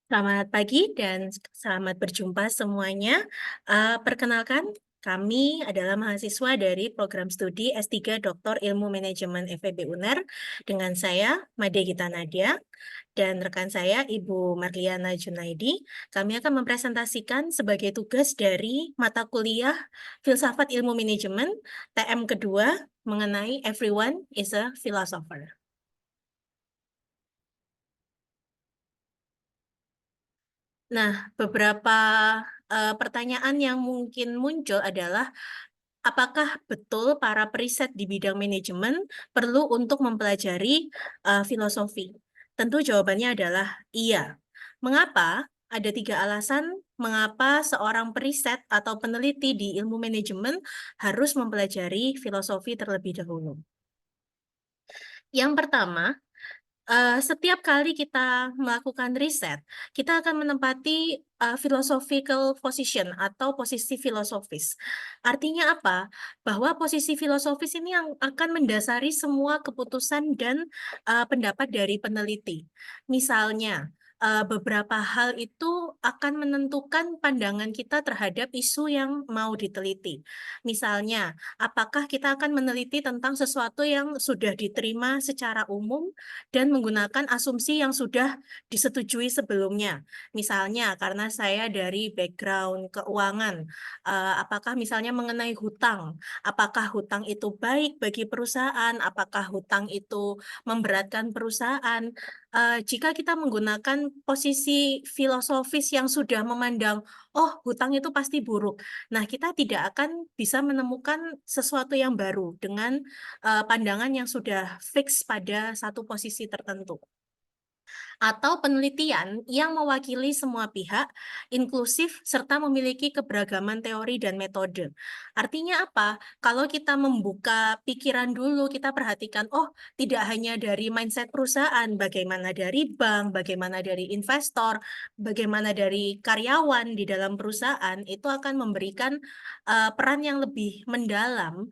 Selamat pagi dan selamat berjumpa semuanya. Perkenalkan, kami adalah mahasiswa dari program studi S3 Doktor Ilmu Manajemen FEB UNER dengan saya, Made Gita Nadia, dan rekan saya, Ibu Marliana Junaidi. Kami akan mempresentasikan sebagai tugas dari mata kuliah Filsafat Ilmu Manajemen, TM kedua, mengenai Everyone is a Philosopher. Nah, beberapa pertanyaan yang mungkin muncul adalah apakah betul para periset di bidang manajemen perlu untuk mempelajari filosofi? Tentu jawabannya adalah iya. Mengapa? Ada tiga alasan mengapa seorang periset atau peneliti di ilmu manajemen harus mempelajari filosofi terlebih dahulu. Yang pertama, setiap kali kita melakukan riset, kita akan menempati philosophical position atau posisi filosofis. Artinya apa? Bahwa posisi filosofis ini yang akan mendasari semua keputusan dan pendapat dari peneliti. Misalnya, beberapa hal itu akan menentukan pandangan kita terhadap isu yang mau diteliti. Misalnya, apakah kita akan meneliti tentang sesuatu yang sudah diterima secara umum dan menggunakan asumsi yang sudah disetujui sebelumnya. Misalnya, karena saya dari background keuangan, apakah misalnya mengenai hutang, apakah hutang itu baik bagi perusahaan, apakah hutang itu memberatkan perusahaan. Jika kita menggunakan posisi filosofis yang sudah memandang, oh hutang itu pasti buruk. Nah, kita tidak akan bisa menemukan sesuatu yang baru dengan pandangan yang sudah fix pada satu posisi tertentu atau penelitian yang mewakili semua pihak, inklusif, serta memiliki keberagaman teori dan metode. Artinya apa? Kalau kita membuka pikiran dulu, kita perhatikan, oh tidak hanya dari mindset perusahaan, bagaimana dari bank, bagaimana dari investor, bagaimana dari karyawan di dalam perusahaan, itu akan memberikan peran yang lebih mendalam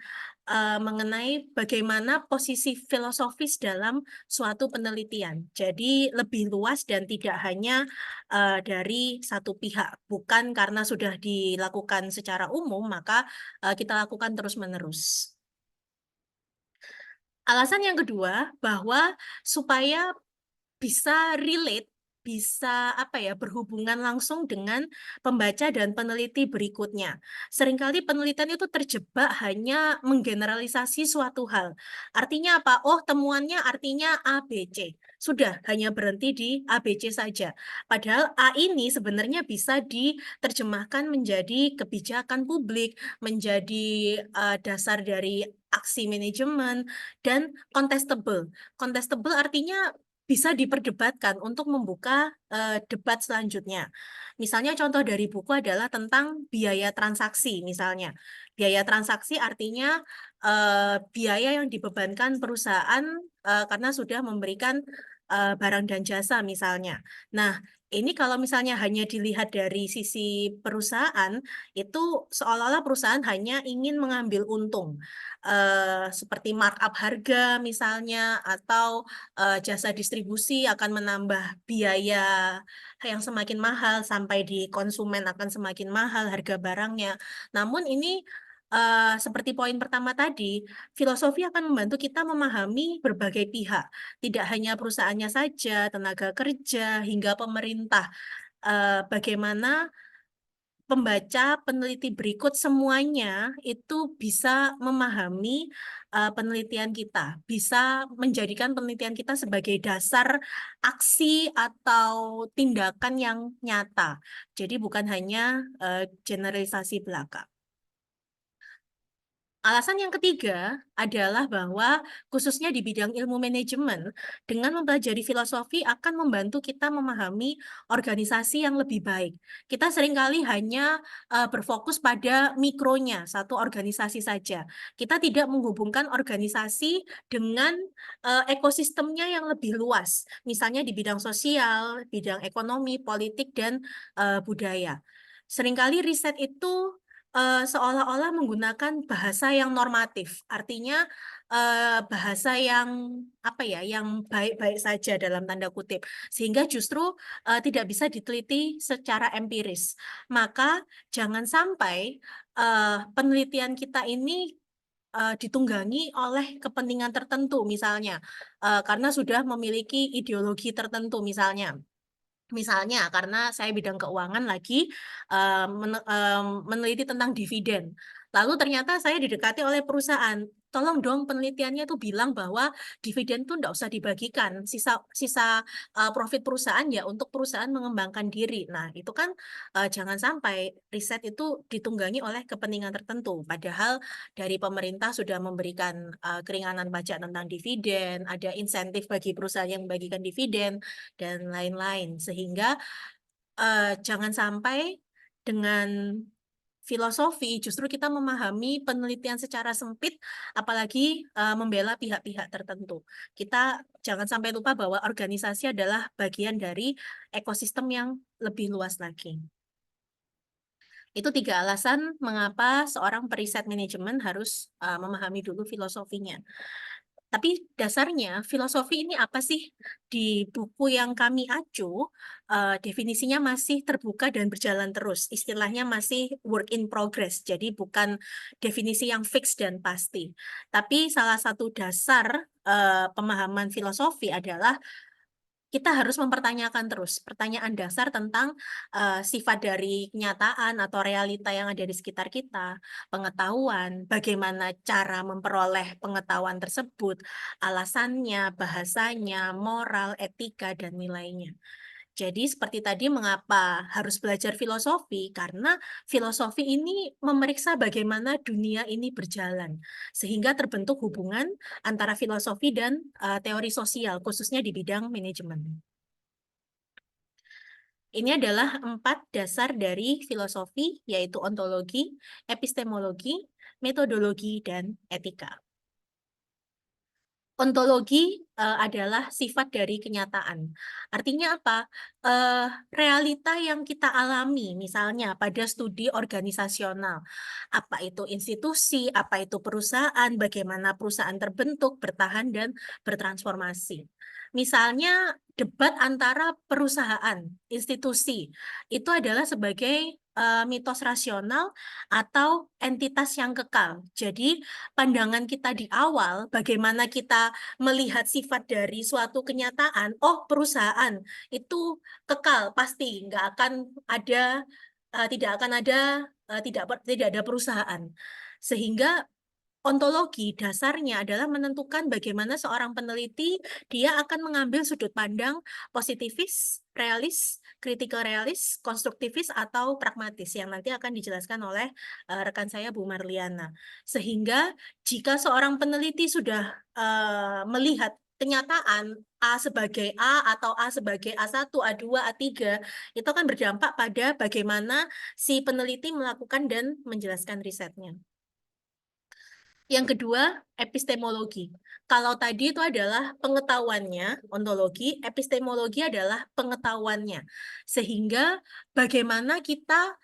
mengenai bagaimana posisi filosofis dalam suatu penelitian. Jadi lebih luas dan tidak hanya dari satu pihak. Bukan karena sudah dilakukan secara umum, maka kita lakukan terus-menerus. Alasan yang kedua, bahwa supaya bisa relate, bisa apa ya, berhubungan langsung dengan pembaca dan peneliti berikutnya. Seringkali penelitian itu terjebak hanya menggeneralisasi suatu hal. Artinya apa? Oh, temuannya artinya A, B, C. Sudah, hanya berhenti di A, B, C saja. Padahal A ini sebenarnya bisa diterjemahkan menjadi kebijakan publik, menjadi dasar dari aksi manajemen, dan contestable. Contestable artinya bisa diperdebatkan untuk membuka debat selanjutnya. Misalnya contoh dari buku adalah tentang biaya transaksi misalnya. Biaya transaksi artinya biaya yang dibebankan perusahaan karena sudah memberikan barang dan jasa misalnya. Nah, ini kalau misalnya hanya dilihat dari sisi perusahaan, itu seolah-olah perusahaan hanya ingin mengambil untung. Seperti markup harga misalnya, atau jasa distribusi akan menambah biaya yang semakin mahal sampai di konsumen akan semakin mahal harga barangnya. Namun ini seperti poin pertama tadi, filosofi akan membantu kita memahami berbagai pihak, tidak hanya perusahaannya saja, tenaga kerja hingga pemerintah. Bagaimana pembaca, peneliti berikut semuanya itu bisa memahami penelitian kita, bisa menjadikan penelitian kita sebagai dasar aksi atau tindakan yang nyata. Jadi bukan hanya generalisasi belaka. Alasan yang ketiga adalah bahwa khususnya di bidang ilmu manajemen, dengan mempelajari filosofi akan membantu kita memahami organisasi yang lebih baik. Kita seringkali hanya berfokus pada mikronya, satu organisasi saja. Kita tidak menghubungkan organisasi dengan ekosistemnya yang lebih luas, misalnya di bidang sosial, bidang ekonomi, politik, dan budaya. Seringkali riset itu seolah-olah menggunakan bahasa yang normatif. Artinya, bahasa yang apa ya, yang baik-baik saja dalam tanda kutip, sehingga justru tidak bisa diteliti secara empiris. Maka jangan sampai penelitian kita ini ditunggangi oleh kepentingan tertentu, misalnya karena sudah memiliki ideologi tertentu, misalnya. Misalnya, karena saya bidang keuangan lagi meneliti tentang dividen. Lalu ternyata saya didekati oleh perusahaan, tolong dong penelitiannya tuh bilang bahwa dividen tuh nggak usah dibagikan, sisa sisa profit perusahaan ya untuk perusahaan mengembangkan diri. Nah, itu kan jangan sampai riset itu ditunggangi oleh kepentingan tertentu. Padahal dari pemerintah sudah memberikan keringanan pajak tentang dividen, ada insentif bagi perusahaan yang membagikan dividen dan lain-lain. Sehingga jangan sampai dengan filosofi justru kita memahami penelitian secara sempit, apalagi membela pihak-pihak tertentu. Kita jangan sampai lupa bahwa organisasi adalah bagian dari ekosistem yang lebih luas lagi. Itu 3 alasan mengapa seorang periset manajemen harus memahami dulu filosofinya. Tapi dasarnya filosofi ini apa sih? Di buku yang kami acu, definisinya masih terbuka dan berjalan terus. Istilahnya masih work in progress. Jadi bukan definisi yang fix dan pasti. Tapi salah satu dasar pemahaman filosofi adalah kita harus mempertanyakan terus pertanyaan dasar tentang sifat dari kenyataan atau realita yang ada di sekitar kita, pengetahuan, bagaimana cara memperoleh pengetahuan tersebut, alasannya, bahasanya, moral, etika, dan nilainya. Jadi seperti tadi mengapa harus belajar filosofi? Karena filosofi ini memeriksa bagaimana dunia ini berjalan, sehingga terbentuk hubungan antara filosofi dan teori sosial, khususnya di bidang manajemen. Ini adalah 4 dasar dari filosofi, yaitu ontologi, epistemologi, metodologi, dan etika. Ontologi adalah sifat dari kenyataan. Artinya apa? Realita yang kita alami, misalnya pada studi organisasional, apa itu institusi, apa itu perusahaan, bagaimana perusahaan terbentuk, bertahan, dan bertransformasi. Misalnya debat antara perusahaan, institusi, itu adalah sebagai mitos rasional atau entitas yang kekal. Jadi pandangan kita di awal, bagaimana kita melihat sifat dari suatu kenyataan, oh perusahaan itu kekal, pasti nggak akan ada, tidak akan ada, tidak ada perusahaan. Sehingga ontologi dasarnya adalah menentukan bagaimana seorang peneliti dia akan mengambil sudut pandang positivis, realis, critical realis, konstruktivis atau pragmatis yang nanti akan dijelaskan oleh rekan saya Bu Marliana. Sehingga jika seorang peneliti sudah melihat kenyataan A sebagai A atau A sebagai A1, A2, A3, itu akan berdampak pada bagaimana si peneliti melakukan dan menjelaskan risetnya. Yang kedua, epistemologi. Kalau tadi itu adalah pengetahuannya, ontologi, epistemologi adalah pengetahuannya. Sehingga bagaimana kita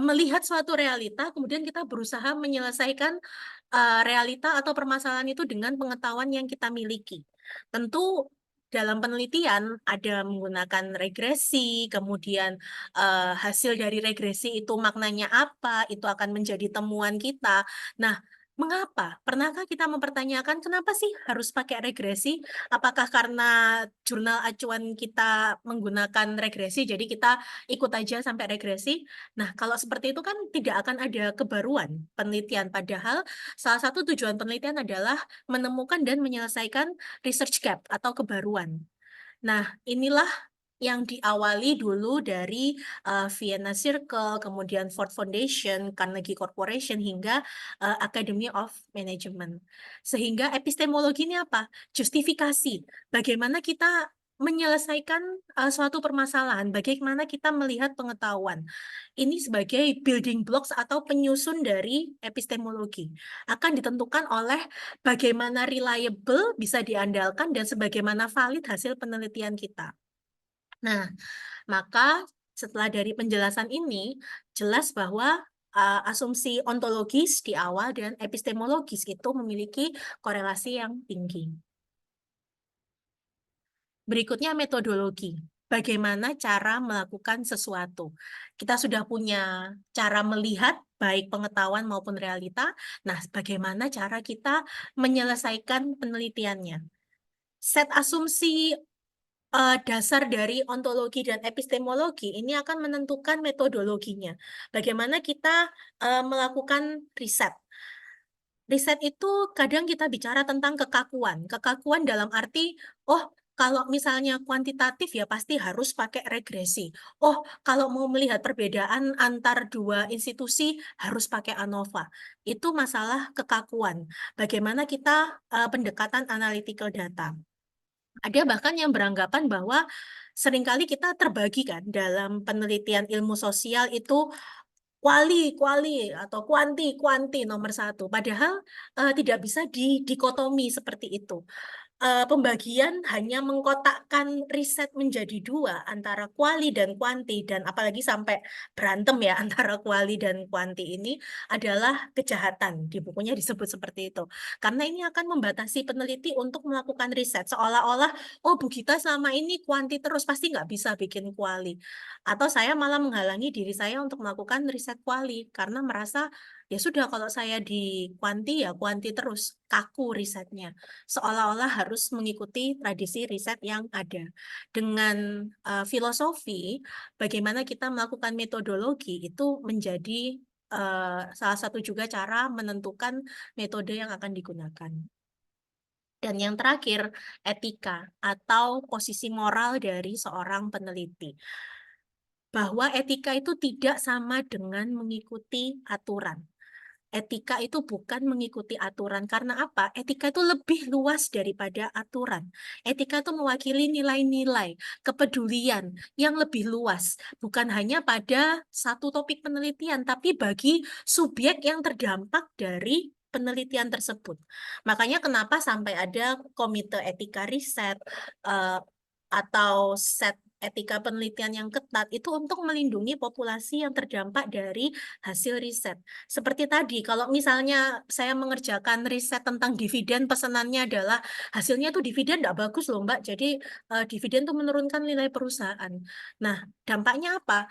melihat suatu realita, kemudian kita berusaha menyelesaikan realita atau permasalahan itu dengan pengetahuan yang kita miliki. Tentu dalam penelitian ada menggunakan regresi, kemudian hasil dari regresi itu maknanya apa, itu akan menjadi temuan kita. Nah, mengapa? Pernahkah kita mempertanyakan kenapa sih harus pakai regresi? Apakah karena jurnal acuan kita menggunakan regresi, jadi kita ikut aja sampai regresi? Nah, kalau seperti itu kan tidak akan ada kebaruan penelitian. Padahal salah satu tujuan penelitian adalah menemukan dan menyelesaikan research gap atau kebaruan. Nah, inilah yang diawali dulu dari Vienna Circle, kemudian Ford Foundation, Carnegie Corporation, hingga Academy of Management. Sehingga epistemologi ini apa? Justifikasi. Bagaimana kita menyelesaikan suatu permasalahan, bagaimana kita melihat pengetahuan. Ini sebagai building blocks atau penyusun dari epistemologi. Akan ditentukan oleh bagaimana reliable bisa diandalkan dan sebagaimana valid hasil penelitian kita. Nah, maka setelah dari penjelasan ini, jelas bahwa asumsi ontologis di awal dan epistemologis itu memiliki korelasi yang tinggi. Berikutnya metodologi. Bagaimana cara melakukan sesuatu. Kita sudah punya cara melihat baik pengetahuan maupun realita. Nah, bagaimana cara kita menyelesaikan penelitiannya. Set asumsi dasar dari ontologi dan epistemologi ini akan menentukan metodologinya. Bagaimana kita melakukan riset. Riset itu kadang kita bicara tentang kekakuan. Kekakuan dalam arti, oh kalau misalnya kuantitatif ya pasti harus pakai regresi. Oh kalau mau melihat perbedaan antar dua institusi harus pakai ANOVA. Itu masalah kekakuan. Bagaimana kita pendekatan analytical data. Ada bahkan yang beranggapan bahwa seringkali kita terbagi kan dalam penelitian ilmu sosial itu kuali atau kuanti nomor satu. Padahal tidak bisa dikotomi seperti itu. Pembagian hanya mengkotakkan riset menjadi dua antara kuali dan kuanti dan apalagi sampai berantem ya antara kuali dan kuanti ini adalah kejahatan. Di bukunya disebut seperti itu. Karena ini akan membatasi peneliti untuk melakukan riset seolah-olah oh Bu Gita selama ini kuanti terus pasti nggak bisa bikin kuali. Atau saya malah menghalangi diri saya untuk melakukan riset kuali karena merasa ya sudah kalau saya di kuanti ya kuanti terus kaku risetnya seolah-olah harus mengikuti tradisi riset yang ada. Dengan filosofi, bagaimana kita melakukan metodologi itu menjadi salah satu juga cara menentukan metode yang akan digunakan. Dan yang terakhir, etika atau posisi moral dari seorang peneliti. Bahwa etika itu tidak sama dengan mengikuti aturan. Etika itu bukan mengikuti aturan. Karena apa? Etika itu lebih luas daripada aturan. Etika itu mewakili nilai-nilai, kepedulian yang lebih luas. Bukan hanya pada satu topik penelitian, tapi bagi subjek yang terdampak dari penelitian tersebut. Makanya kenapa sampai ada komite etika riset atau set etika penelitian yang ketat itu untuk melindungi populasi yang terdampak dari hasil riset. Seperti tadi, kalau misalnya saya mengerjakan riset tentang dividen, pesanannya adalah hasilnya tuh dividen tidak bagus loh Mbak, jadi dividen tuh menurunkan nilai perusahaan. Nah, dampaknya apa?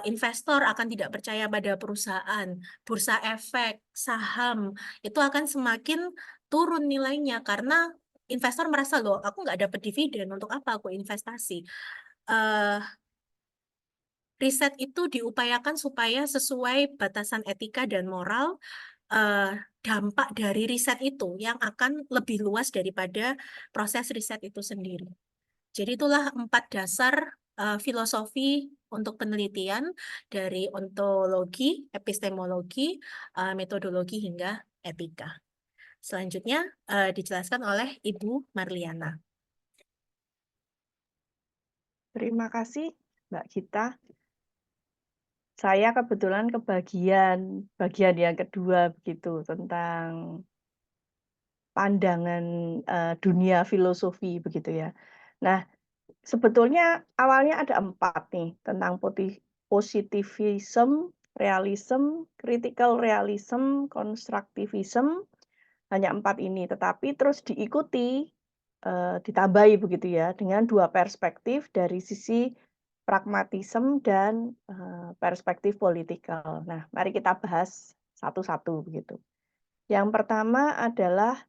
Investor akan tidak percaya pada perusahaan, bursa efek, saham, itu akan semakin turun nilainya karena investor merasa loh, aku nggak dapat dividen, untuk apa aku investasi? eh, Riset itu diupayakan supaya sesuai batasan etika dan moral, eh, dampak dari riset itu yang akan lebih luas daripada proses riset itu sendiri. Jadi itulah 4 dasar filosofi untuk penelitian dari ontologi, epistemologi, metodologi hingga etika. Selanjutnya dijelaskan oleh Ibu Marliana. Terima kasih, Mbak Gita. Saya kebetulan bagian yang kedua begitu tentang pandangan dunia filosofi begitu ya. Nah, sebetulnya awalnya ada 4 nih tentang positivism, realism, critical realism, constructivism, hanya 4 ini. Tetapi terus diikuti, ditambahi begitu ya dengan 2 perspektif dari sisi pragmatisme dan perspektif politikal. Nah, mari kita bahas satu-satu begitu. Yang pertama adalah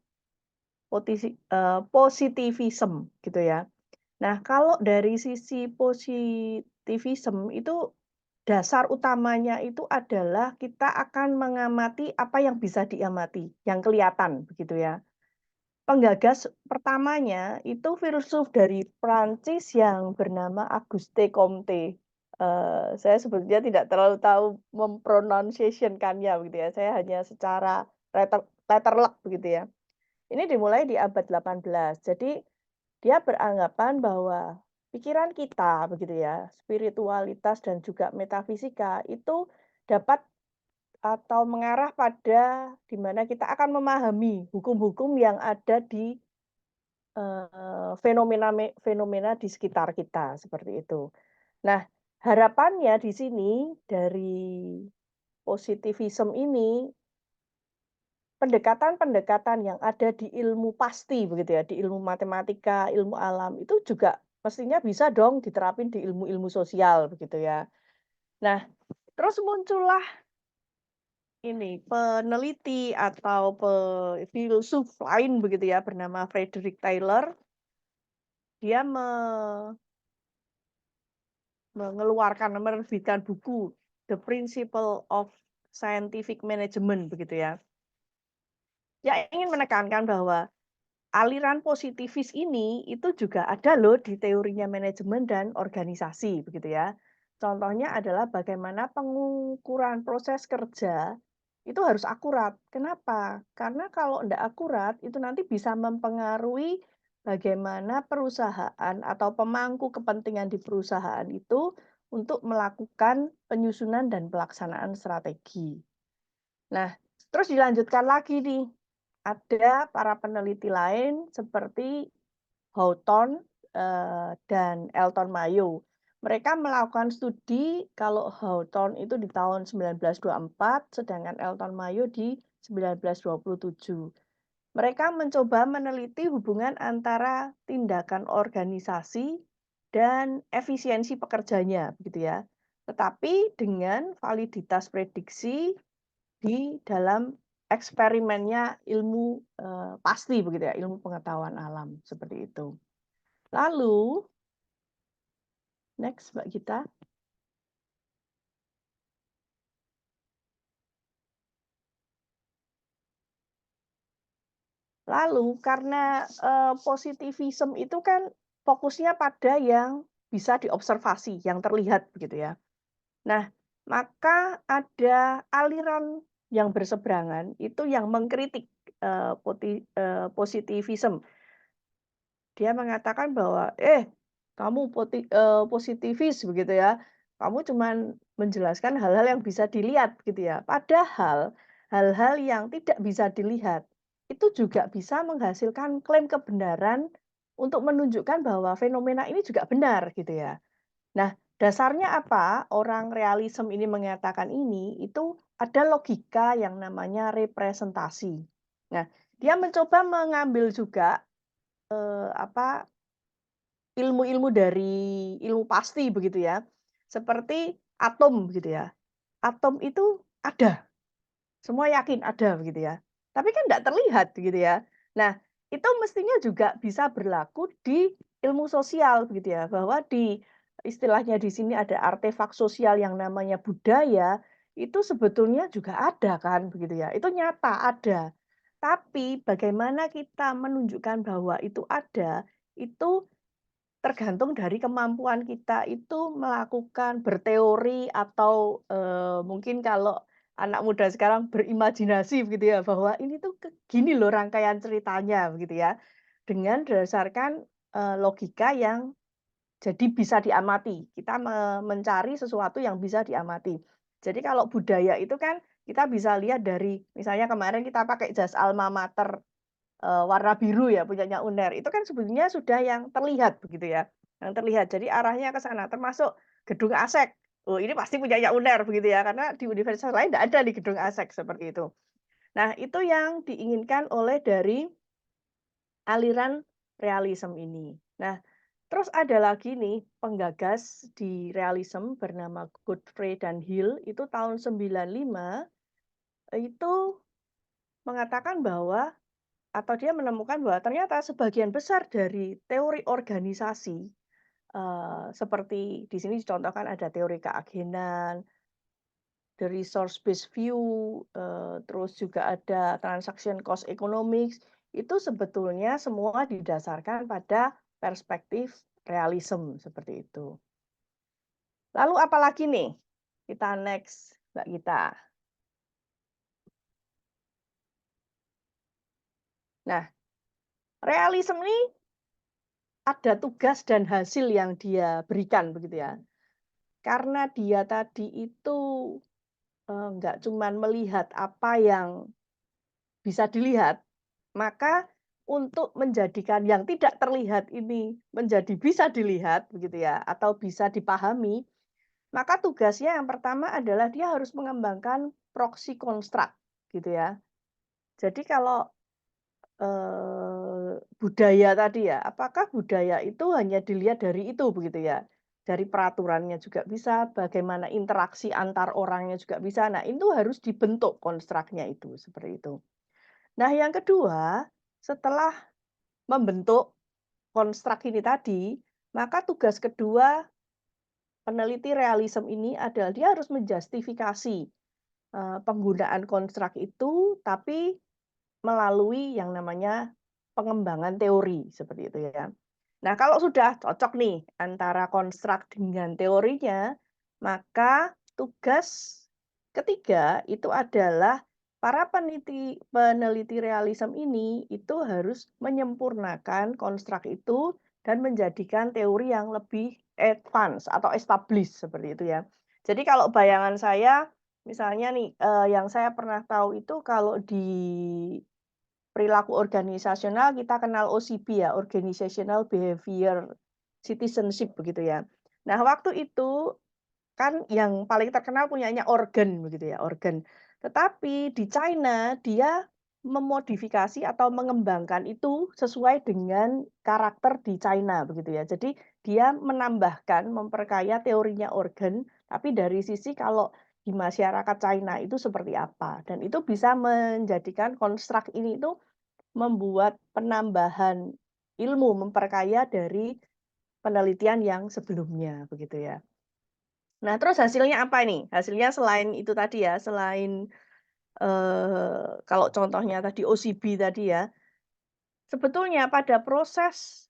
positivism gitu ya. Nah, kalau dari sisi positivism itu dasar utamanya itu adalah kita akan mengamati apa yang bisa diamati, yang kelihatan begitu ya. Penggagas pertamanya itu filsuf dari Prancis yang bernama Auguste Comte. Saya sebetulnya tidak terlalu tahu mempronunciation-kannya begitu ya. Saya hanya secara letterlek begitu ya. Ini dimulai di abad 18. Jadi dia beranggapan bahwa pikiran kita begitu ya, spiritualitas dan juga metafisika itu dapat atau mengarah pada di mana kita akan memahami hukum-hukum yang ada di fenomena di sekitar kita seperti itu. Nah, harapannya di sini dari positivism ini, pendekatan-pendekatan yang ada di ilmu pasti begitu ya, di ilmu matematika, ilmu alam, itu juga mestinya bisa dong diterapin di ilmu-ilmu sosial begitu ya. Nah, terus muncullah ini peneliti atau filsuf lain begitu ya, bernama Frederick Taylor. Dia menerbitkan buku The Principle of Scientific Management begitu ya. Dia ingin menekankan bahwa aliran positivis ini itu juga ada loh di teorinya manajemen dan organisasi begitu ya. Contohnya adalah bagaimana pengukuran proses kerja itu harus akurat. Kenapa? Karena kalau tidak akurat itu nanti bisa mempengaruhi bagaimana perusahaan atau pemangku kepentingan di perusahaan itu untuk melakukan penyusunan dan pelaksanaan strategi. Nah, terus dilanjutkan lagi nih, ada para peneliti lain seperti Hawthorne dan Elton Mayo. Mereka melakukan studi kalau Hawthorne itu di tahun 1924, sedangkan Elton Mayo di 1927. Mereka mencoba meneliti hubungan antara tindakan organisasi dan efisiensi pekerjanya, begitu ya. Tetapi dengan validitas prediksi di dalam eksperimennya ilmu, pasti begitu ya, ilmu pengetahuan alam, seperti itu. Lalu, next Mbak Gita. Lalu karena, positivism itu kan fokusnya pada yang bisa diobservasi, yang terlihat begitu ya. Nah, maka ada aliran yang berseberangan itu yang mengkritik, positivism. Dia mengatakan bahwa, kamu positivis begitu ya, kamu cuman menjelaskan hal-hal yang bisa dilihat gitu ya. Padahal hal-hal yang tidak bisa dilihat, itu juga bisa menghasilkan klaim kebenaran untuk menunjukkan bahwa fenomena ini juga benar gitu ya. Nah, dasarnya apa? Orang realisme ini mengatakan ini, itu ada logika yang namanya representasi. Nah, dia mencoba mengambil juga, apa, ilmu-ilmu dari ilmu pasti begitu ya, seperti atom gitu ya. Atom itu ada, semua yakin ada begitu ya, tapi kan tidak terlihat gitu ya. Nah, itu mestinya juga bisa berlaku di ilmu sosial begitu ya, bahwa di istilahnya di sini ada artefak sosial yang namanya budaya, itu sebetulnya juga ada kan begitu ya, itu nyata ada. Tapi bagaimana kita menunjukkan bahwa itu ada, itu tergantung dari kemampuan kita itu melakukan berteori atau, mungkin kalau anak muda sekarang berimajinasi begitu ya, bahwa ini tuh gini loh rangkaian ceritanya begitu ya. Dengan berdasarkan, logika yang jadi bisa diamati. Kita mencari sesuatu yang bisa diamati. Jadi kalau budaya itu kan kita bisa lihat dari misalnya kemarin kita pakai jas alma mater warna biru ya punyanya UNER, itu kan sebetulnya sudah yang terlihat begitu ya, yang terlihat. Jadi arahnya ke sana, termasuk gedung ASEK. Oh ini pasti punyanya UNER begitu ya, karena di universitas lain tidak ada di gedung ASEK seperti itu. Nah itu yang diinginkan oleh dari aliran realisme ini. Nah terus ada lagi nih penggagas di realisme bernama Godfrey dan Hill, itu tahun 95, itu mengatakan bahwa atau dia menemukan bahwa ternyata sebagian besar dari teori organisasi, seperti di sini dicontohkan ada teori keagenan, the resource based view, terus juga ada transaction cost economics, itu sebetulnya semua didasarkan pada perspektif realisme, seperti itu. Lalu apalagi nih? Kita next, Mbak Gita. Nah, realisme ini ada tugas dan hasil yang dia berikan begitu ya. Karena dia tadi itu, nggak cuman melihat apa yang bisa dilihat, maka untuk menjadikan yang tidak terlihat ini menjadi bisa dilihat begitu ya, atau bisa dipahami, maka tugasnya yang pertama adalah dia harus mengembangkan proxy construct, gitu ya. Jadi kalau budaya tadi ya, apakah budaya itu hanya dilihat dari itu begitu ya? Dari peraturannya juga bisa, bagaimana interaksi antar orangnya juga bisa. Nah, itu harus dibentuk konstruknya itu, seperti itu. Nah, yang kedua, setelah membentuk konstruk ini tadi, maka tugas kedua peneliti realisme ini adalah dia harus menjustifikasi, penggunaan konstruk itu, tapi melalui yang namanya pengembangan teori, seperti itu ya. Nah, kalau sudah cocok nih antara konstruk dengan teorinya, maka tugas ketiga itu adalah para peneliti peneliti realisme ini itu harus menyempurnakan konstruk itu dan menjadikan teori yang lebih advance atau established seperti itu ya. Jadi kalau bayangan saya misalnya nih, yang saya pernah tahu itu kalau di perilaku organisasional kita kenal OCB ya, Organizational Behavior Citizenship begitu ya. Nah, waktu itu kan yang paling terkenal punyanya Organ begitu ya, Organ. Tetapi di China dia memodifikasi atau mengembangkan itu sesuai dengan karakter di China begitu ya. Jadi dia menambahkan, memperkaya teorinya Organ, tapi dari sisi kalau di masyarakat China itu seperti apa. Dan itu bisa menjadikan konstruk ini itu membuat penambahan ilmu, memperkaya dari penelitian yang sebelumnya, begitu ya. Nah, terus hasilnya apa nih? Hasilnya selain itu tadi ya, selain, kalau contohnya tadi OCB tadi ya, sebetulnya pada proses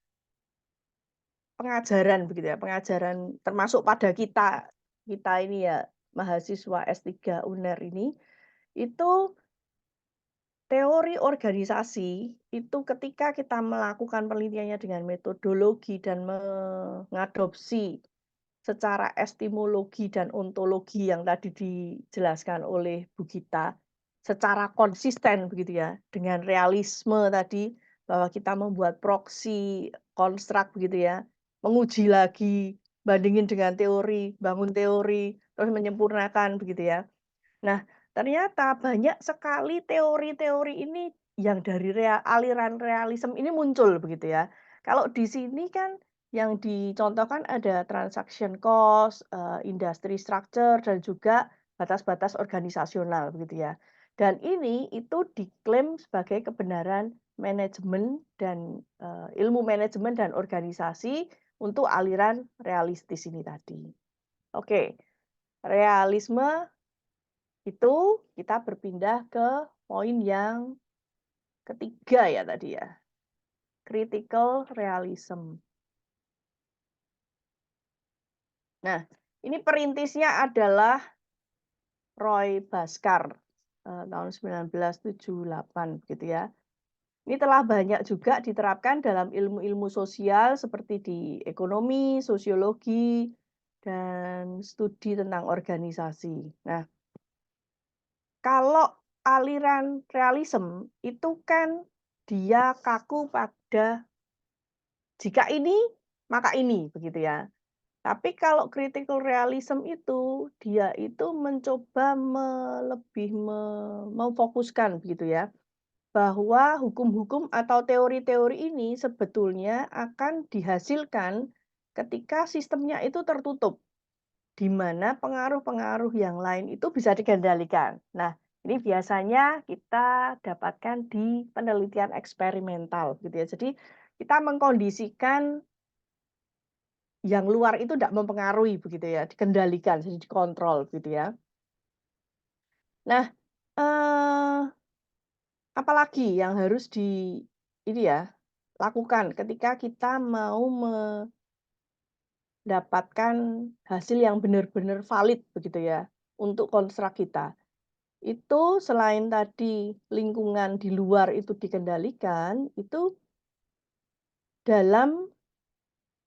pengajaran begitu ya, pengajaran termasuk pada kita, kita ini ya, mahasiswa S3 UNER ini, itu teori organisasi itu ketika kita melakukan penelitiannya dengan metodologi dan mengadopsi secara epistemologi dan ontologi yang tadi dijelaskan oleh Bu Gita, secara konsisten begitu ya, dengan realisme tadi, bahwa kita membuat proksi, konstruk begitu ya, menguji lagi, bandingin dengan teori, bangun teori, terus menyempurnakan begitu ya. Nah, ternyata banyak sekali teori-teori ini yang dari aliran realisme ini muncul begitu ya. Kalau di sini kan yang dicontohkan ada transaction cost, industry structure, dan juga batas-batas organisasional begitu ya. Dan ini itu diklaim sebagai kebenaran manajemen dan ilmu manajemen dan organisasi untuk aliran realistis ini tadi. Oke, realisme itu kita berpindah ke poin yang ketiga ya tadi ya, critical realism. Nah, ini perintisnya adalah Roy Bhaskar, tahun 1978 gitu ya. Ini telah banyak juga diterapkan dalam ilmu-ilmu sosial seperti di ekonomi, sosiologi, dan studi tentang organisasi. Nah, kalau aliran realisme itu kan dia kaku pada jika ini, maka ini, begitu ya. Tapi kalau critical realism itu, dia itu mencoba lebih memfokuskan begitu ya, bahwa hukum-hukum atau teori-teori ini sebetulnya akan dihasilkan ketika sistemnya itu tertutup. Di mana pengaruh-pengaruh yang lain itu bisa dikendalikan. Nah, ini biasanya kita dapatkan di penelitian eksperimental gitu ya. Jadi kita mengkondisikan yang luar itu tidak mempengaruhi begitu ya, dikendalikan, jadi dikontrol gitu ya. Nah, eh, apalagi yang harus ini ya, lakukan ketika kita mau mendapatkan hasil yang benar-benar valid begitu ya, untuk konstruk kita. Itu selain tadi lingkungan di luar itu dikendalikan, itu dalam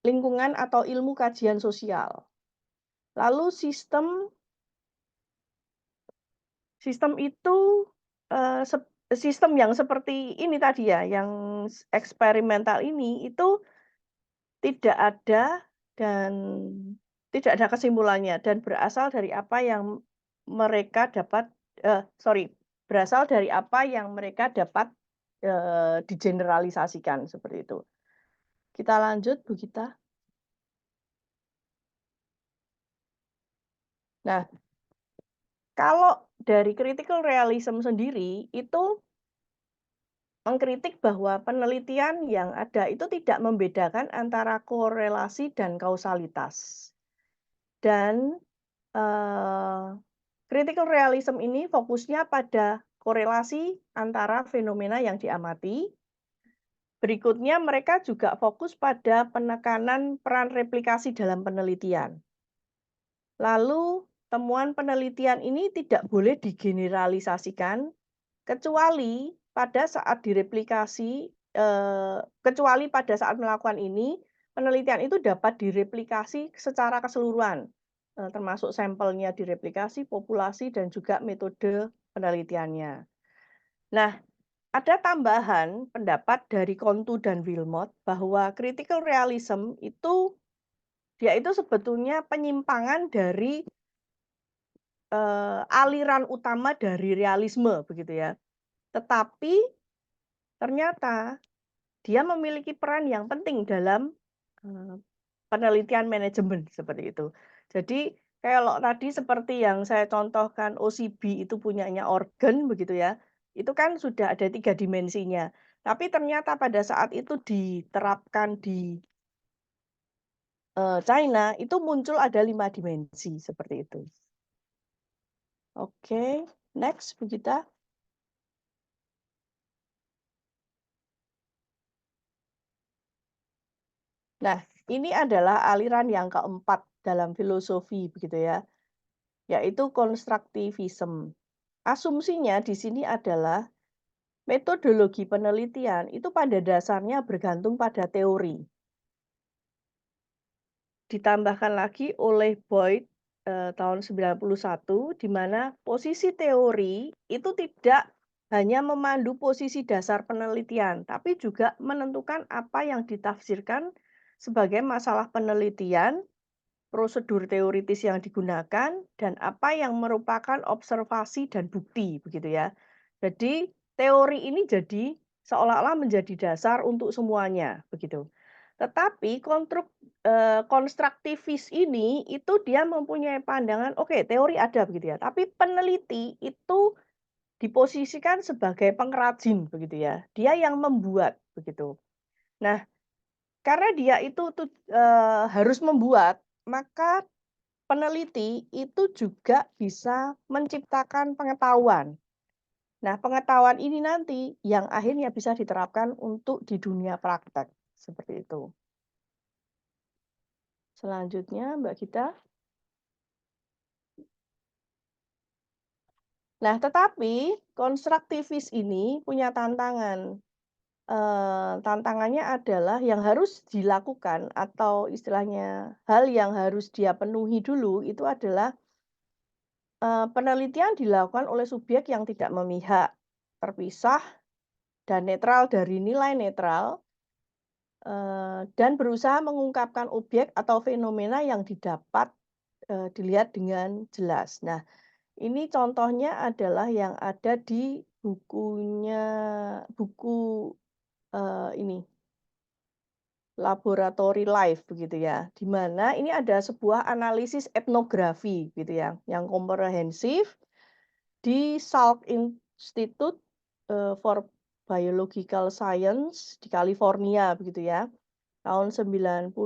lingkungan atau ilmu kajian sosial. Lalu sistem itu, sistem yang seperti ini tadi ya, yang eksperimental ini, itu tidak ada dan Tidak ada kesimpulannya dan berasal dari apa yang mereka dapat sorry, berasal dari apa yang mereka dapat, digeneralisasikan, seperti itu. Kita lanjut, Bu Gita. Nah, kalau dari critical realism sendiri, itu mengkritik bahwa penelitian yang ada itu tidak membedakan antara korelasi dan kausalitas. Dan, eee, critical realism ini fokusnya pada korelasi antara fenomena yang diamati. Berikutnya mereka juga fokus pada penekanan peran replikasi dalam penelitian. Lalu, temuan penelitian ini tidak boleh digeneralisasikan kecuali pada saat direplikasi, kecuali pada saat melakukan ini, penelitian itu dapat direplikasi secara keseluruhan, termasuk sampelnya direplikasi, populasi, dan juga metode penelitiannya. Nah, ada tambahan pendapat dari Contu dan Wilmot bahwa critical realism itu dia itu sebetulnya penyimpangan dari, aliran utama dari realisme, begitu ya. Tetapi ternyata dia memiliki peran yang penting dalam, eee, penelitian manajemen, seperti itu. Jadi, kalau tadi seperti yang saya contohkan OCB itu punyanya organ, begitu ya, itu kan sudah ada 3 dimensinya. Tapi ternyata pada saat itu diterapkan di, China, itu muncul ada 5 dimensi, seperti itu. Oke, next Bu Gita. Nah, ini adalah aliran yang keempat dalam filosofi, begitu ya, yaitu konstruktivisme. Asumsinya di sini adalah metodologi penelitian itu pada dasarnya bergantung pada teori. Ditambahkan lagi oleh Boyd, tahun 91, di mana posisi teori itu tidak hanya memandu posisi dasar penelitian, tapi juga menentukan apa yang ditafsirkan sebagai masalah penelitian, prosedur teoritis yang digunakan, dan apa yang merupakan observasi dan bukti, begitu ya. Jadi, teori ini jadi seolah-olah menjadi dasar untuk semuanya, begitu. Tetapi konstruktivis ini, itu dia mempunyai pandangan, oke, teori ada, begitu ya, tapi peneliti itu diposisikan sebagai pengrajin, begitu ya. Dia yang membuat, begitu. Nah, karena dia itu harus membuat, maka peneliti itu juga bisa menciptakan pengetahuan. Nah, pengetahuan ini nanti yang akhirnya bisa diterapkan untuk di dunia praktek, seperti itu. Selanjutnya, Mbak Gita. Nah, tetapi konstruktivis ini punya tantangan. Tantangannya adalah yang harus dilakukan atau istilahnya hal yang harus dia penuhi dulu itu adalah penelitian dilakukan oleh subjek yang tidak memihak, terpisah, dan netral dari nilai netral, dan berusaha mengungkapkan objek atau fenomena yang didapat, dilihat dengan jelas. Nah, ini contohnya adalah yang ada di buku, ini, Laboratory Life, begitu ya, di mana ini ada sebuah analisis etnografi, gitu ya, yang komprehensif di Salk Institute, for Biological Science di California, begitu ya, tahun 79,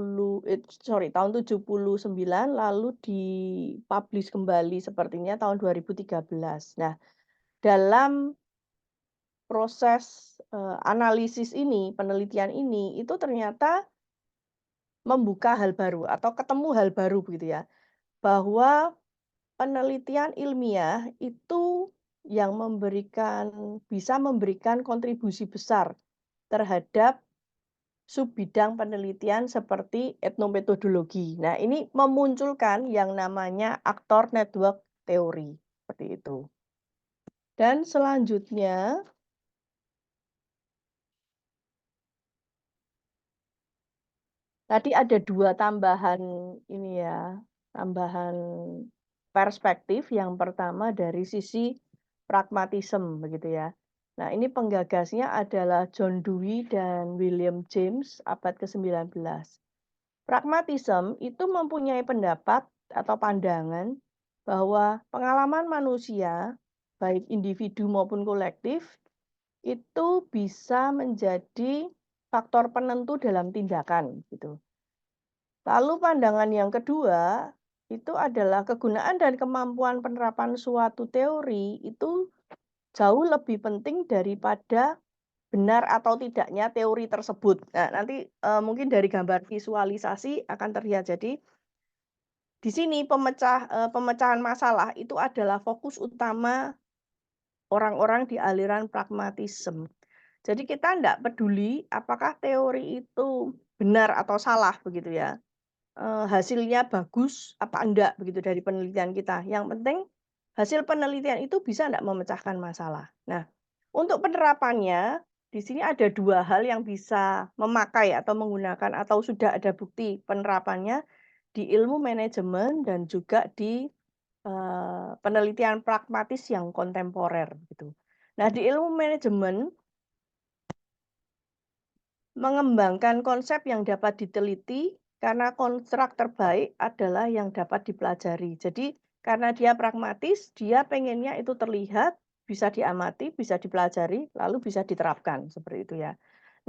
lalu dipublish kembali sepertinya tahun 2013. Nah, dalam proses, analisis ini, penelitian ini, itu ternyata membuka hal baru atau ketemu hal baru, begitu ya, bahwa penelitian ilmiah itu yang bisa memberikan kontribusi besar terhadap subbidang penelitian seperti etnometodologi. Nah, ini memunculkan yang namanya aktor network teori, seperti itu. Dan selanjutnya, tadi ada 2 tambahan ini ya. tambahan perspektif yang pertama dari sisi pragmatisme begitu ya. Nah, ini penggagasnya adalah John Dewey dan William James abad ke-19. Pragmatisme itu mempunyai pendapat atau pandangan bahwa pengalaman manusia, baik individu maupun kolektif, itu bisa menjadi faktor penentu dalam tindakan gitu. Lalu pandangan yang kedua, itu adalah kegunaan dan kemampuan penerapan suatu teori itu jauh lebih penting daripada benar atau tidaknya teori tersebut. Nah, nanti, mungkin dari gambar visualisasi akan terlihat. Jadi, di sini pemecahan masalah itu adalah fokus utama orang-orang di aliran pragmatisme. Jadi kita tidak peduli apakah teori itu benar atau salah begitu ya. Hasilnya bagus apa enggak begitu dari penelitian kita. Yang penting hasil penelitian itu bisa enggak memecahkan masalah. Nah, untuk penerapannya di sini ada 2 hal yang bisa memakai atau menggunakan atau sudah ada bukti penerapannya di ilmu manajemen dan juga di, penelitian pragmatis yang kontemporer gitu. Nah, di ilmu manajemen mengembangkan konsep yang dapat diteliti karena konstruk terbaik adalah yang dapat dipelajari. Jadi karena dia pragmatis, dia pengennya itu terlihat, bisa diamati, bisa dipelajari, lalu bisa diterapkan, seperti itu ya.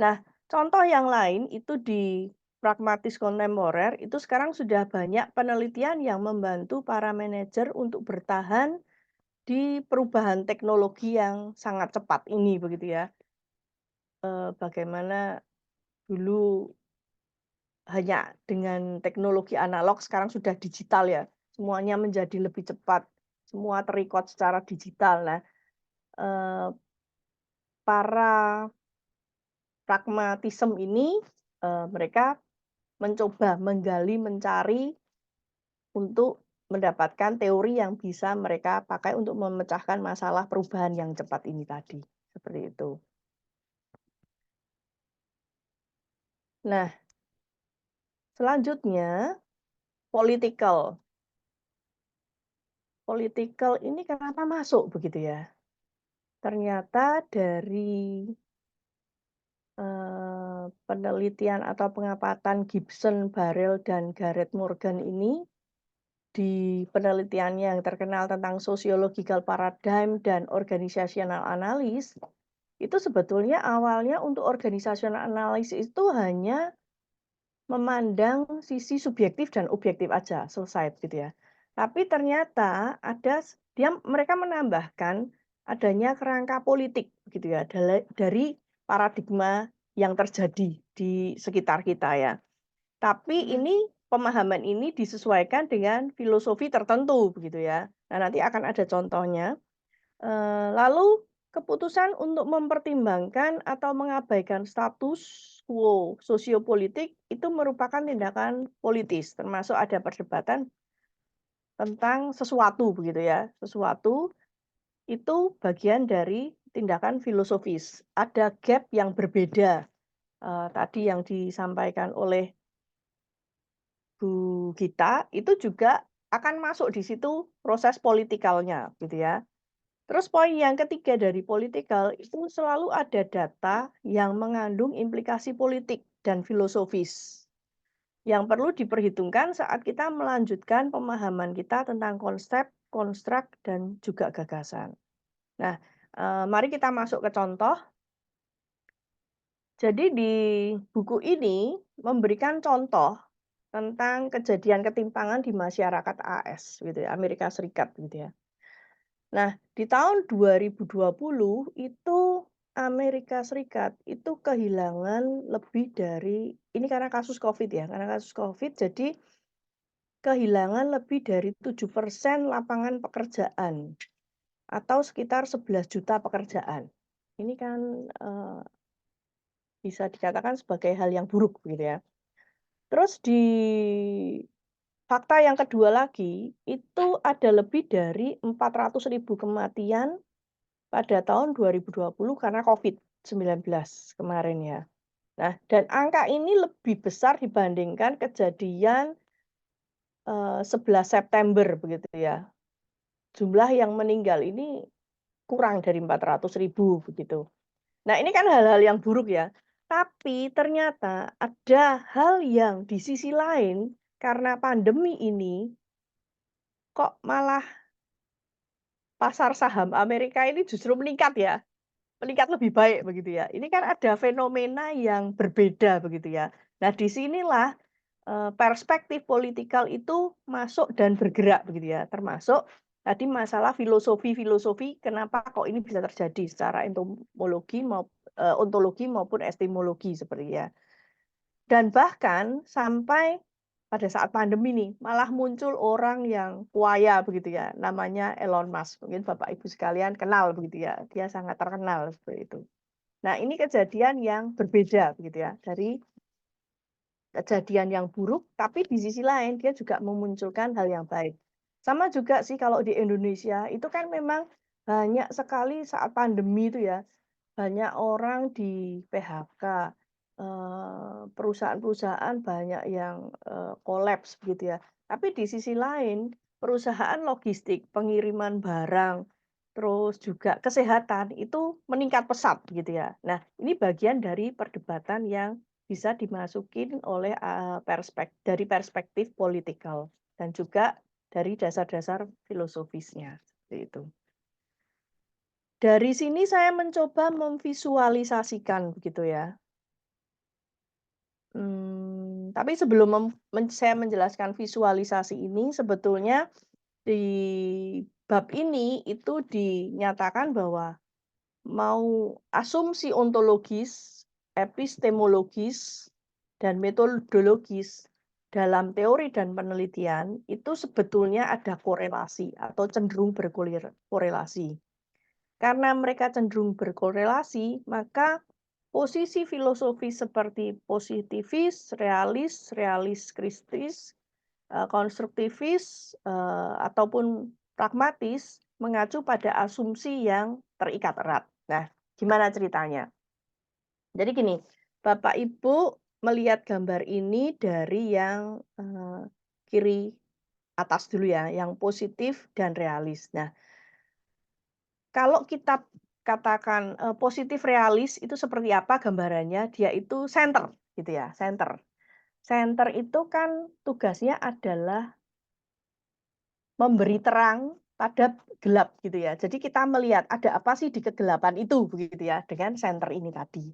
Nah, contoh yang lain itu di pragmatis kontemporer, itu sekarang sudah banyak penelitian yang membantu para manajer untuk bertahan di perubahan teknologi yang sangat cepat ini, begitu ya. Bagaimana dulu hanya dengan teknologi analog, sekarang sudah digital ya. Semuanya menjadi lebih cepat, semua ter-record secara digital. Nah, eee, para pragmatisme ini, mereka mencoba menggali, mencari untuk mendapatkan teori yang bisa mereka pakai untuk memecahkan masalah perubahan yang cepat ini tadi, seperti itu. Nah, selanjutnya political. Political ini kenapa masuk begitu ya? Ternyata dari, penelitian atau pengamatan Gibson, Barrell, dan Gareth Morgan ini, di penelitiannya yang terkenal tentang sociological paradigm dan organizational analysis, itu sebetulnya awalnya untuk organizational analysis itu hanya memandang sisi subjektif dan objektif aja, selesai gitu ya. Tapi ternyata mereka menambahkan adanya kerangka politik gitu ya, dari paradigma yang terjadi di sekitar kita ya. Tapi ini pemahaman ini disesuaikan dengan filosofi tertentu begitu ya. Nah, nanti akan ada contohnya. Lalu keputusan untuk mempertimbangkan atau mengabaikan status quo sosiopolitik itu merupakan tindakan politis, termasuk ada perdebatan tentang sesuatu begitu ya. Sesuatu itu bagian dari tindakan filosofis. Ada gap yang berbeda, tadi yang disampaikan oleh Bu Gita, itu juga akan masuk di situ proses politikalnya gitu ya. Terus poin yang ketiga dari politikal itu selalu ada data yang mengandung implikasi politik dan filosofis yang perlu diperhitungkan saat kita melanjutkan pemahaman kita tentang konsep, konstruk, dan juga gagasan. Nah, mari kita masuk ke contoh. Jadi di buku ini memberikan contoh tentang kejadian ketimpangan di masyarakat AS gitu ya, Amerika Serikat gitu ya. Nah, di tahun 2020 itu Amerika Serikat itu kehilangan lebih dari ini karena kasus Covid ya, karena kasus Covid jadi kehilangan lebih dari 7% lapangan pekerjaan atau sekitar 11 juta pekerjaan. Ini kan, bisa dikatakan sebagai hal yang buruk gitu ya. Terus di fakta yang kedua lagi, itu ada lebih dari 400.000 kematian pada tahun 2020 karena COVID-19 kemarin ya. Nah, dan angka ini lebih besar dibandingkan kejadian 11 September begitu ya. Jumlah yang meninggal ini kurang dari 400.000 begitu. Nah, ini kan hal-hal yang buruk ya. Tapi ternyata ada hal yang di sisi lain karena pandemi ini kok malah pasar saham Amerika ini justru meningkat ya. Meningkat lebih baik begitu ya. Ini kan ada fenomena yang berbeda begitu ya. Nah, disinilah perspektif politikal itu masuk dan bergerak begitu ya. Termasuk tadi masalah filosofi-filosofi kenapa kok ini bisa terjadi secara ontologi maupun epistemologi seperti ya. Dan bahkan sampai pada saat pandemi nih, malah muncul orang yang kuaya begitu ya, namanya Elon Musk. Mungkin Bapak Ibu sekalian kenal begitu ya, dia sangat terkenal seperti itu. Nah, ini kejadian yang berbeda begitu ya, dari kejadian yang buruk, tapi di sisi lain dia juga memunculkan hal yang baik. Sama juga sih kalau di Indonesia, itu kan memang banyak sekali saat pandemi itu ya, banyak orang di PHK, perusahaan-perusahaan banyak yang, kolaps begitu ya. Tapi di sisi lain, perusahaan logistik, pengiriman barang, terus juga kesehatan itu meningkat pesat gitu ya. Nah, ini bagian dari perdebatan yang bisa dimasukin oleh, dari perspektif politikal dan juga dari dasar-dasar filosofisnya, seperti itu. Dari sini saya mencoba memvisualisasikan begitu ya. Tapi sebelum saya menjelaskan visualisasi ini, sebetulnya di bab ini itu dinyatakan bahwa mau asumsi ontologis, epistemologis, dan metodologis dalam teori dan penelitian itu sebetulnya ada korelasi atau cenderung berkorelasi. Karena mereka cenderung berkorelasi, maka posisi filosofi seperti positivis, realis, realis kritis, konstruktivis, ataupun pragmatis mengacu pada asumsi yang terikat erat. Nah, gimana ceritanya? Jadi gini, Bapak Ibu melihat gambar ini dari yang, kiri atas dulu ya, yang positif dan realis. Nah, kalau kita katakan, positif realis itu seperti apa gambarannya, dia itu center gitu ya, center. Center itu kan tugasnya adalah memberi terang pada gelap gitu ya. Jadi kita melihat ada apa sih di kegelapan itu begitu ya, dengan center ini tadi.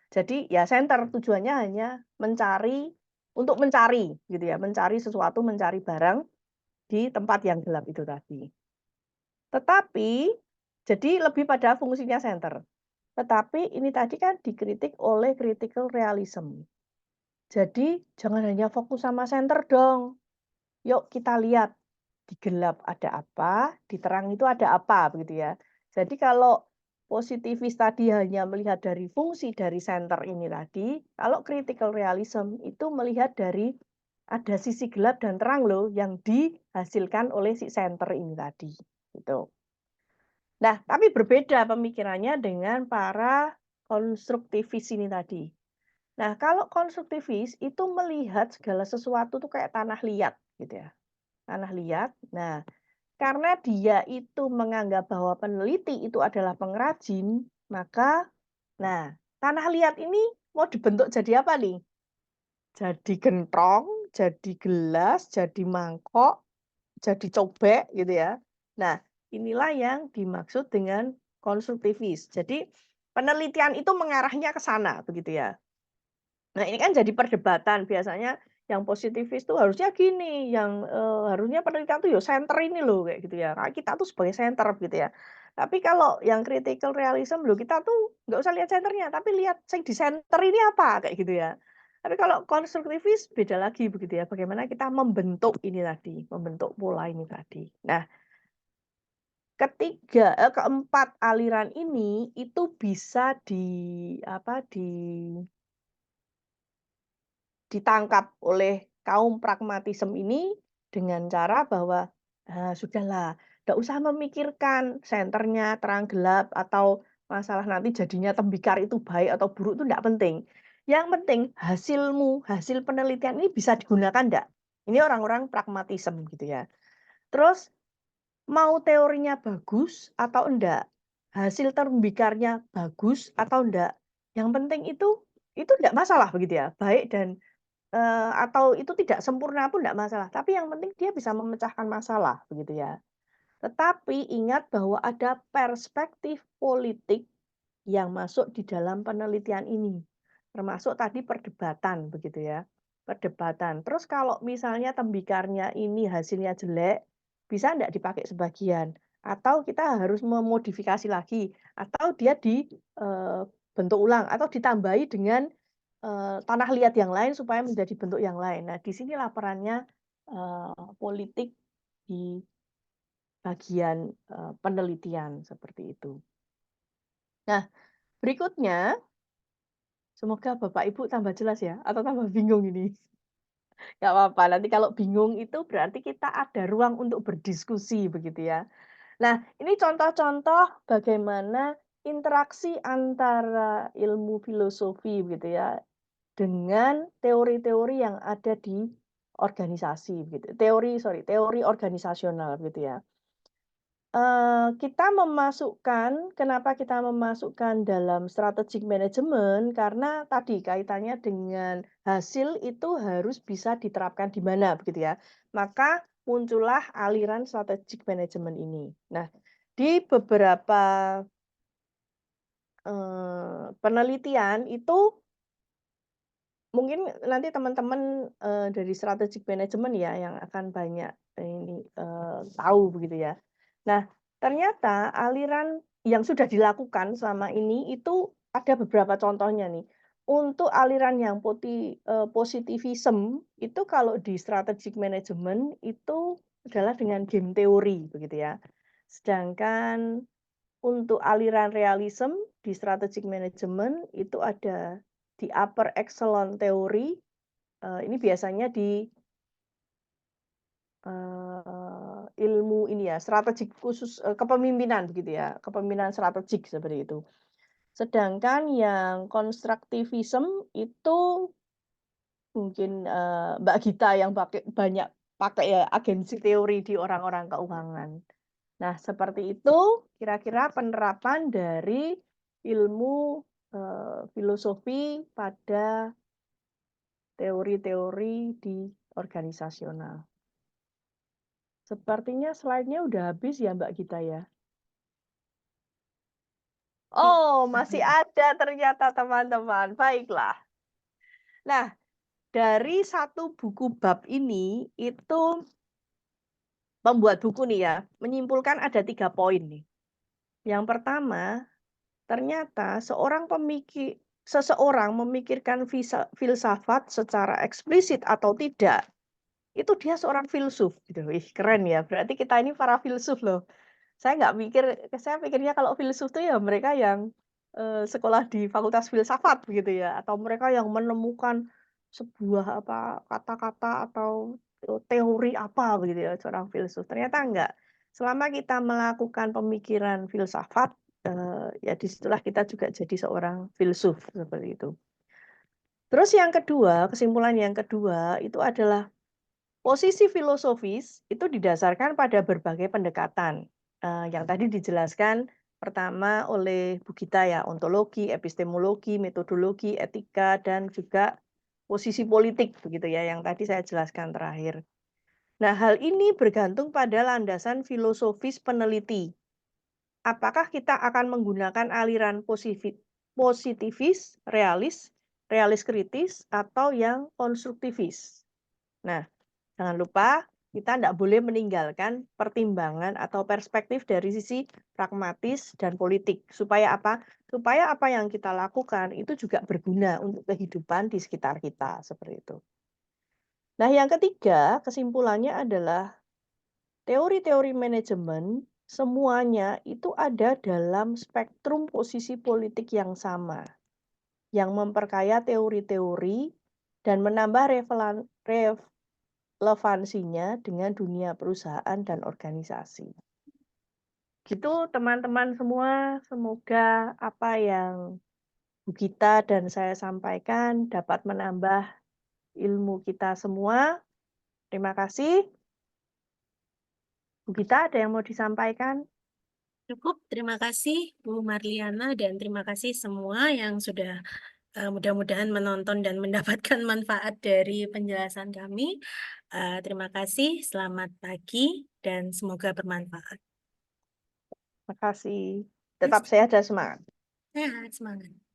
Jadi ya center tujuannya hanya mencari gitu ya, mencari sesuatu, mencari barang di tempat yang gelap itu tadi. Tetapi jadi lebih pada fungsinya center. Tetapi ini tadi kan dikritik oleh critical realism. Jadi jangan hanya fokus sama center dong. Yuk kita lihat di gelap ada apa, di terang itu ada apa begitu ya. Jadi kalau positivis tadi hanya melihat dari fungsi dari center ini tadi, kalau critical realism itu melihat dari ada sisi gelap dan terang loh yang dihasilkan oleh si center ini tadi. Gitu. Nah, tapi berbeda pemikirannya dengan para konstruktivis ini tadi. Nah, kalau konstruktivis itu melihat segala sesuatu tuh kayak tanah liat gitu ya. Tanah liat. Nah, karena dia itu menganggap bahwa peneliti itu adalah pengrajin, maka nah, tanah liat ini mau dibentuk jadi apa nih? Jadi gentong, jadi gelas, jadi mangkok, jadi cobek gitu ya. Nah, inilah yang dimaksud dengan konstruktivis. Jadi penelitian itu mengarahnya ke sana begitu ya. Nah, ini kan jadi perdebatan biasanya yang positivis tuh harusnya gini, yang, harusnya penelitian tuh ya center ini loh, kayak gitu ya. Karena kita tuh sebagai center gitu ya. Tapi kalau yang critical realism loh kita tuh nggak usah lihat centernya, tapi lihat yang di center ini apa, kayak gitu ya. Tapi kalau konstruktivis beda lagi begitu ya, bagaimana kita membentuk ini tadi, membentuk pola ini tadi. Nah, keempat aliran ini itu bisa apa, ditangkap oleh kaum pragmatisme ini dengan cara bahwa, sudahlah, nggak usah memikirkan senternya terang gelap atau masalah nanti jadinya tembikar itu baik atau buruk itu nggak penting. Yang penting hasilmu, hasil penelitian ini bisa digunakan nggak? Ini orang-orang pragmatisme gitu ya. Terus mau teorinya bagus atau enggak, hasil terbitnya bagus atau enggak, yang penting itu enggak masalah begitu ya, baik dan, atau itu tidak sempurna pun enggak masalah, tapi yang penting dia bisa memecahkan masalah begitu ya. Tetapi ingat bahwa ada perspektif politik yang masuk di dalam penelitian ini, termasuk tadi perdebatan begitu ya, perdebatan. Terus kalau misalnya tembikarnya ini hasilnya jelek, bisa ndak dipakai sebagian? Atau kita harus memodifikasi lagi? Atau dia bentuk ulang? Atau ditambahi dengan, tanah liat yang lain supaya menjadi bentuk yang lain? Nah, di sinilah perannya, politik di bagian, penelitian, seperti itu. Nah, berikutnya semoga Bapak Ibu tambah jelas ya, atau tambah bingung ini. Nggak apa-apa, nanti kalau bingung itu berarti kita ada ruang untuk berdiskusi begitu ya. Nah, ini contoh-contoh bagaimana interaksi antara ilmu filosofi gitu ya, dengan teori-teori yang ada di organisasi gitu. Teori organisasional gitu ya. Kita memasukkan kenapa kita memasukkan dalam strategic management, karena tadi kaitannya dengan hasil itu harus bisa diterapkan di mana, begitu ya. Maka muncullah aliran strategic management ini. Nah, di beberapa, penelitian itu mungkin nanti teman-teman, dari strategic management ya yang akan banyak ini, tahu begitu ya. Nah, ternyata aliran yang sudah dilakukan selama ini itu ada beberapa contohnya nih. Untuk aliran yang positivism itu kalau di strategic management itu adalah dengan game teori begitu ya. Sedangkan untuk aliran realism di strategic management itu ada di upper echelon teori, ini biasanya di, ilmu ini ya, strategik khusus, kepemimpinan begitu ya, kepemimpinan strategik seperti itu. Sedangkan yang constructivism itu mungkin, Mbak Gita yang banyak pakai ya agensi teori di orang-orang keuangan. Nah, seperti itu kira-kira penerapan dari ilmu, filosofi pada teori-teori di organisasional. Sepertinya slide-nya udah habis ya Mbak Gita ya? Oh, masih ada ternyata teman-teman, baiklah. Nah, dari satu buku bab ini, itu pembuat buku nih ya, menyimpulkan ada 3 poin nih. Yang pertama, ternyata seseorang memikirkan filsafat secara eksplisit atau tidak, itu dia seorang filsuf gitu. Wih, keren ya, berarti kita ini para filsuf loh. Saya pikirnya kalau filsuf tuh ya mereka yang, sekolah di fakultas filsafat begitu ya, atau mereka yang menemukan sebuah apa, kata-kata atau, teori apa begitu ya, seorang filsuf. Ternyata enggak. Selama kita melakukan pemikiran filsafat, ya disitulah kita juga jadi seorang filsuf, seperti itu. Terus yang kedua, kesimpulan yang kedua itu adalah posisi filosofis itu didasarkan pada berbagai pendekatan, yang tadi dijelaskan pertama oleh Bu Gita ya, ontologi, epistemologi, metodologi, etika, dan juga posisi politik begitu ya, yang tadi saya jelaskan terakhir. Nah, hal ini bergantung pada landasan filosofis peneliti. Apakah kita akan menggunakan aliran positivis, realis, realis kritis, atau yang konstruktivis? Nah, jangan lupa kita tidak boleh meninggalkan pertimbangan atau perspektif dari sisi pragmatis dan politik. Supaya apa? Supaya apa yang kita lakukan itu juga berguna untuk kehidupan di sekitar kita, seperti itu. Nah, yang ketiga, kesimpulannya adalah teori-teori manajemen semuanya itu ada dalam spektrum posisi politik yang sama, yang memperkaya teori-teori dan menambah relevansinya dengan dunia perusahaan dan organisasi. Gitu teman-teman semua, semoga apa yang Bu Gita dan saya sampaikan dapat menambah ilmu kita semua Terima kasih. Bu Gita, ada yang mau disampaikan? Cukup, terima kasih Bu Marliana dan terima kasih semua yang sudah mudah-mudahan menonton dan mendapatkan manfaat dari penjelasan kami. Terima kasih, selamat pagi dan semoga bermanfaat. Terima kasih. Yes, Tetap sehat dan semangat. sehat, semangat.